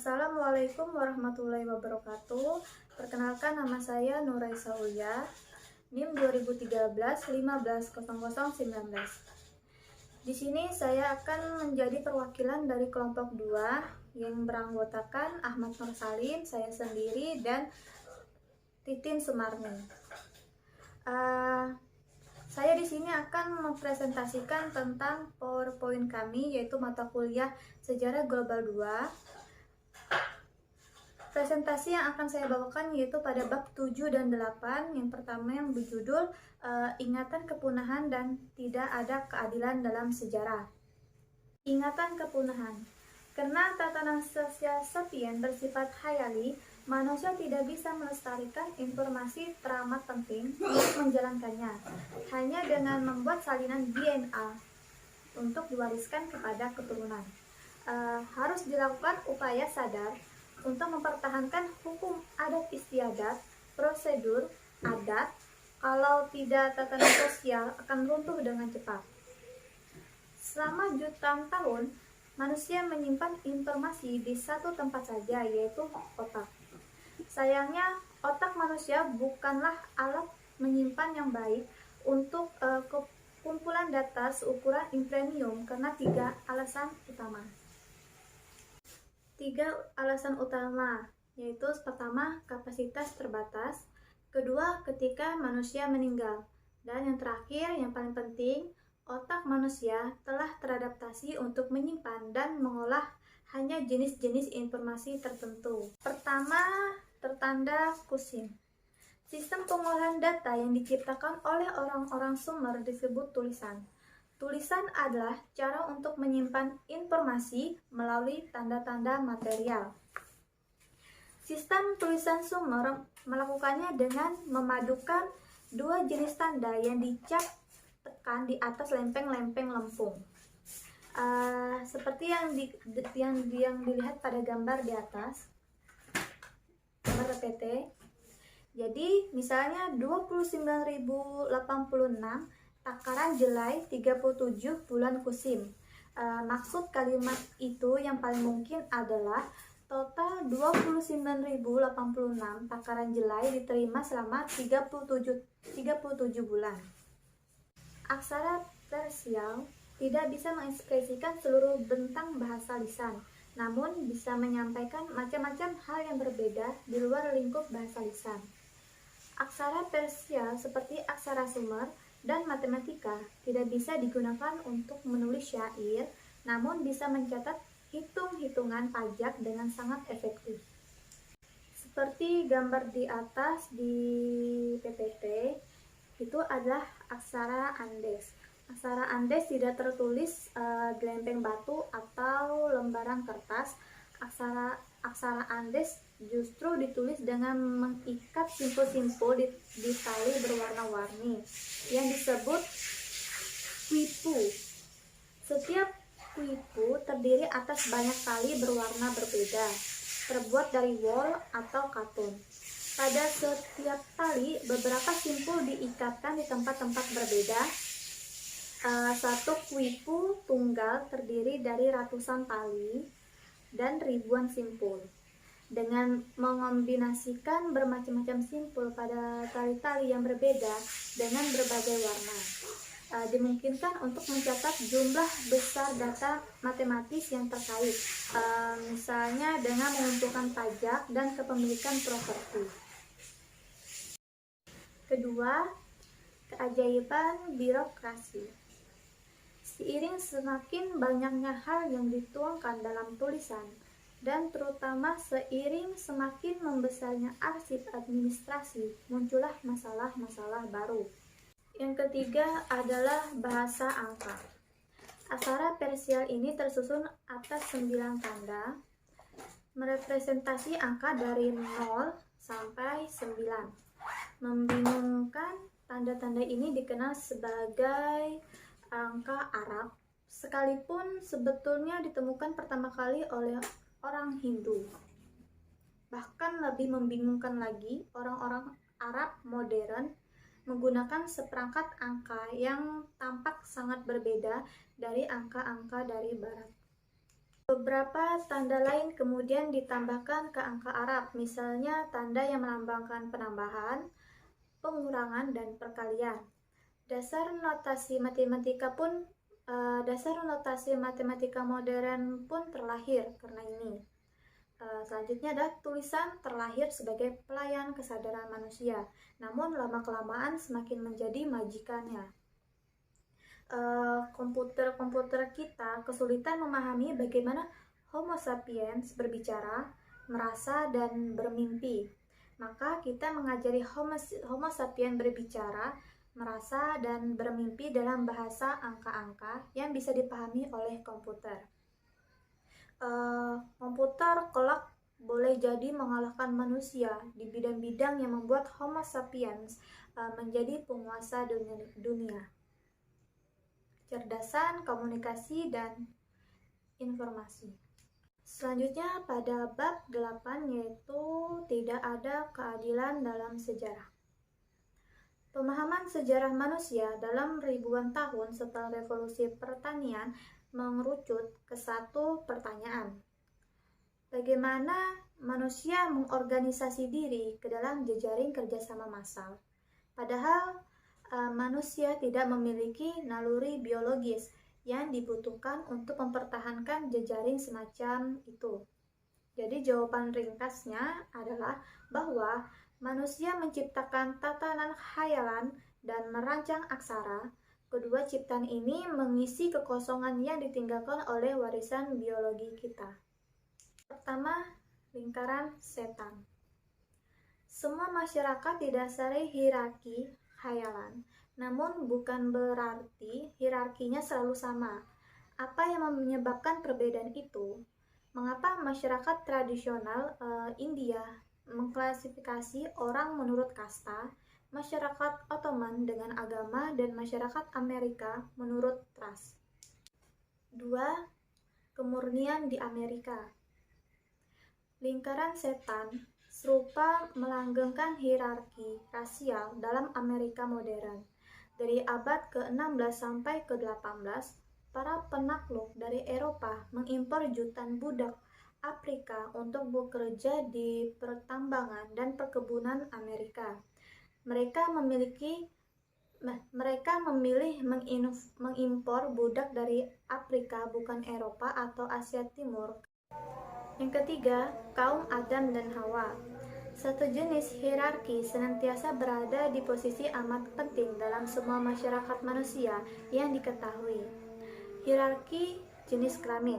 Assalamualaikum warahmatullahi wabarakatuh. Perkenalkan, nama saya Nuraisa Ulia, NIM 2013-150019. Di sini saya akan menjadi perwakilan dari kelompok 2 yang beranggotakan Ahmad Nur Salim, saya sendiri, dan Titin Sumarni. Saya di sini akan mempresentasikan tentang PowerPoint kami, yaitu mata kuliah Sejarah Global 2. Presentasi yang akan saya bawakan yaitu pada bab 7 dan 8. Yang pertama yang berjudul Ingatan Kepunahan dan Tidak Ada Keadilan dalam Sejarah. Ingatan kepunahan. Karena tatanan sosial sapien bersifat khayali, manusia tidak bisa melestarikan informasi teramat penting untuk menjalankannya. Hanya dengan membuat salinan DNA untuk diwariskan kepada keturunan. Harus dilakukan upaya sadar untuk mempertahankan hukum adat istiadat, prosedur adat. Kalau tidak, tatanan sosial akan runtuh dengan cepat. Selama jutaan tahun, manusia menyimpan informasi di satu tempat saja, yaitu otak. Sayangnya, otak manusia bukanlah alat menyimpan yang baik untuk kumpulan data seukuran imprenium karena 3 alasan utama. 3 alasan utama, yaitu pertama, kapasitas terbatas, kedua, ketika manusia meninggal, dan yang terakhir, yang paling penting, otak manusia telah teradaptasi untuk menyimpan dan mengolah hanya jenis-jenis informasi tertentu. Pertama, tertanda kusin. Sistem pengolahan data yang diciptakan oleh orang-orang Sumer disebut tulisan. Tulisan adalah cara untuk menyimpan informasi melalui tanda-tanda material. Sistem tulisan Sumer melakukannya dengan memadukan 2 jenis tanda yang dicap tekan di atas lempeng-lempeng lempung. Seperti yang dilihat pada gambar di atas, gambar PT. Jadi, misalnya 29.086 takaran jelai 37 bulan kusim. Maksud kalimat itu yang paling mungkin adalah total 29.086 takaran jelai diterima selama 37 bulan. Aksara tersial tidak bisa mengekspresikan seluruh bentang bahasa lisan, namun bisa menyampaikan macam-macam hal yang berbeda di luar lingkup bahasa lisan. Aksara tersial seperti aksara Sumer dan matematika tidak bisa digunakan untuk menulis syair, namun bisa mencatat hitung-hitungan pajak dengan sangat efektif. Seperti gambar di atas di PPT, itu adalah aksara Andes. Aksara Andes tidak tertulis di lempeng batu atau lembaran kertas. Aksara Andes justru ditulis dengan mengikat simpul-simpul di tali berwarna-warni yang disebut quipu. Setiap quipu terdiri atas banyak tali berwarna berbeda, terbuat dari wol atau katun. Pada setiap tali, beberapa simpul diikatkan di tempat-tempat berbeda. Satu quipu tunggal terdiri dari ratusan tali dan ribuan simpul. Dengan mengombinasikan bermacam-macam simpul pada tali-tali yang berbeda dengan berbagai warna, dimungkinkan untuk mencatat jumlah besar data matematis yang terkait, misalnya dengan mengumpulkan pajak dan kepemilikan properti. Kedua, keajaiban birokrasi. Seiring semakin banyaknya hal yang dituangkan dalam tulisan, dan terutama seiring semakin membesarnya arsip administrasi, muncullah masalah-masalah baru. Yang ketiga adalah bahasa angka. Aksara Persial ini tersusun atas 9 tanda, merepresentasi angka dari 0 sampai 9. Membingungkan, tanda-tanda ini dikenal sebagai angka Arab, sekalipun sebetulnya ditemukan pertama kali oleh orang Hindu. Bahkan lebih membingungkan lagi, orang-orang Arab modern menggunakan seperangkat angka yang tampak sangat berbeda dari angka-angka dari Barat. Beberapa tanda lain kemudian ditambahkan ke angka Arab, misalnya tanda yang melambangkan penambahan, pengurangan, dan perkalian. Dasar notasi matematika modern pun terlahir karena ini. Selanjutnya adalah tulisan terlahir sebagai pelayan kesadaran manusia, namun lama-kelamaan semakin menjadi majikannya. Komputer kita kesulitan memahami bagaimana Homo sapiens berbicara, merasa, dan bermimpi. Maka kita mengajari Homo sapiens berbicara, merasa, dan bermimpi dalam bahasa angka-angka yang bisa dipahami oleh komputer. Komputer kelak boleh jadi mengalahkan manusia di bidang-bidang yang membuat Homo sapiens menjadi penguasa dunia. Kecerdasan, komunikasi, dan informasi. Selanjutnya pada bab 8 yaitu tidak ada keadilan dalam sejarah. Pemahaman sejarah manusia dalam ribuan tahun setelah revolusi pertanian mengerucut ke satu pertanyaan. Bagaimana manusia mengorganisasi diri ke dalam jejaring kerjasama massal? Padahal manusia tidak memiliki naluri biologis yang dibutuhkan untuk mempertahankan jejaring semacam itu. Jadi jawaban ringkasnya adalah bahwa manusia menciptakan tatanan khayalan dan merancang aksara. Kedua ciptaan ini mengisi kekosongan yang ditinggalkan oleh warisan biologi kita. Pertama, lingkaran setan. Semua masyarakat didasari hierarki khayalan, namun bukan berarti hierarkinya selalu sama. Apa yang menyebabkan perbedaan itu? Mengapa masyarakat tradisional India mengklasifikasi orang menurut kasta, masyarakat Ottoman dengan agama, dan masyarakat Amerika menurut ras? 2. Kemurnian di Amerika. Lingkaran setan serupa melanggengkan hierarki rasial dalam Amerika modern. Dari abad ke-16 sampai ke-18, para penakluk dari Eropa mengimpor jutaan budak Afrika untuk bekerja di pertambangan dan perkebunan Amerika. Mereka memilih mengimpor budak dari Afrika, bukan Eropa atau Asia Timur. Yang ketiga, kaum Adam dan Hawa. Satu jenis hierarki senantiasa berada di posisi amat penting dalam semua masyarakat manusia yang diketahui. Hierarki jenis kelamin.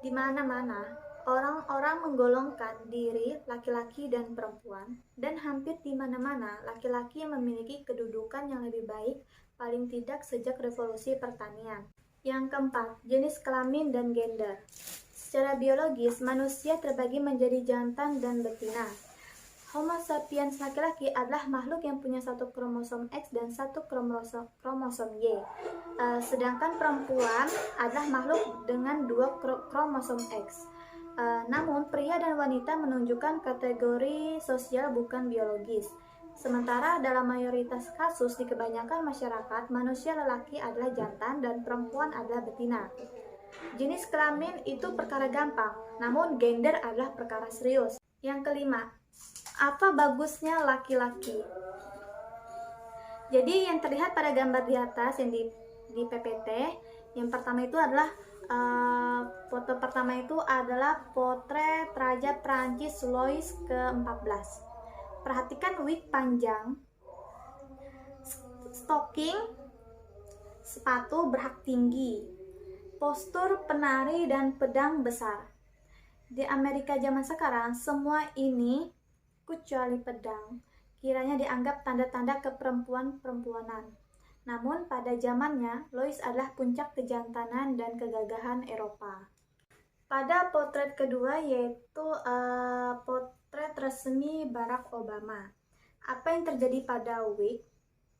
Di mana-mana, orang-orang menggolongkan diri laki-laki dan perempuan, dan hampir di mana-mana laki-laki memiliki kedudukan yang lebih baik, paling tidak sejak revolusi pertanian. Yang keempat, jenis kelamin dan gender. Secara biologis, manusia terbagi menjadi jantan dan betina. Homo sapiens laki-laki adalah makhluk yang punya satu kromosom X dan satu kromosom Y. Sedangkan perempuan adalah makhluk dengan dua kromosom X. Namun, pria dan wanita menunjukkan kategori sosial bukan biologis. Sementara dalam mayoritas kasus di kebanyakan masyarakat, manusia lelaki adalah jantan dan perempuan adalah betina. Jenis kelamin itu perkara gampang, namun gender adalah perkara serius. Yang kelima, apa bagusnya laki-laki? Jadi yang terlihat pada gambar di atas yang di PPT, yang pertama itu adalah foto pertama itu adalah potret Raja Prancis Louis ke-14. Perhatikan wig panjang, stocking, sepatu berhak tinggi, postur penari, dan pedang besar. Di Amerika zaman sekarang, semua ini kecuali pedang kiranya dianggap tanda-tanda keperempuanan. Namun pada zamannya, Louis adalah puncak kejantanan dan kegagahan Eropa. Pada potret kedua yaitu potret resmi Barack Obama. Apa yang terjadi pada wig,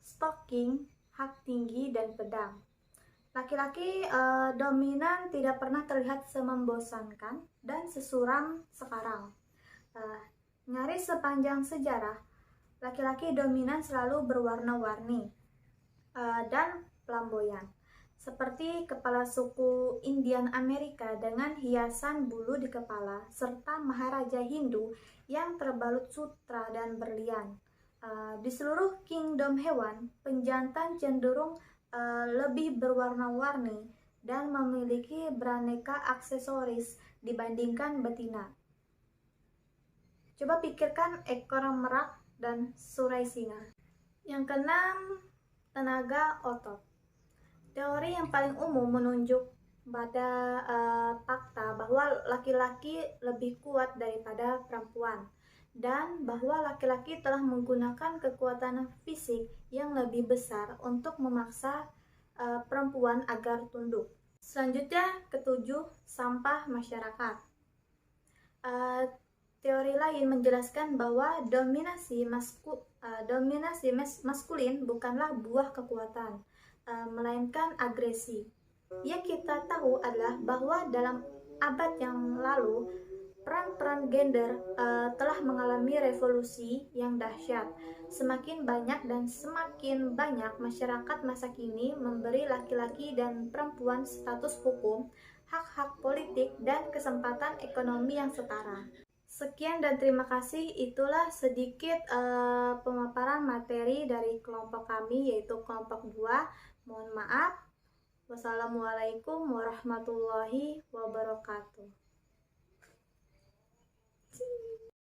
stocking, hak tinggi, dan pedang? Laki-laki dominan tidak pernah terlihat semembosankan dan sesuram sekarang. Nyaris sepanjang sejarah, laki-laki dominan selalu berwarna-warni dan flamboyan. seperti kepala suku Indian Amerika dengan hiasan bulu di kepala, serta Maharaja Hindu yang terbalut sutra dan berlian. Di seluruh kingdom hewan, penjantan cenderung lebih berwarna-warni dan memiliki beraneka aksesoris dibandingkan betina. Coba pikirkan ekor merak dan surai singa. Yang keenam, tenaga otot. Teori yang paling umum menunjuk pada fakta bahwa laki-laki lebih kuat daripada perempuan dan bahwa laki-laki telah menggunakan kekuatan fisik yang lebih besar untuk memaksa perempuan agar tunduk. Selanjutnya, ketujuh, sampah masyarakat. Teori lain menjelaskan bahwa dominasi maskulin bukanlah buah kekuatan, melainkan agresi. Yang kita tahu adalah bahwa dalam abad yang lalu, peran-peran gender telah mengalami revolusi yang dahsyat. Semakin banyak masyarakat masa kini memberi laki-laki dan perempuan status hukum, hak-hak politik, dan kesempatan ekonomi yang setara. Sekian dan terima kasih, itulah sedikit pemaparan materi dari kelompok kami, yaitu kelompok 2. Mohon maaf. Wassalamualaikum warahmatullahi wabarakatuh.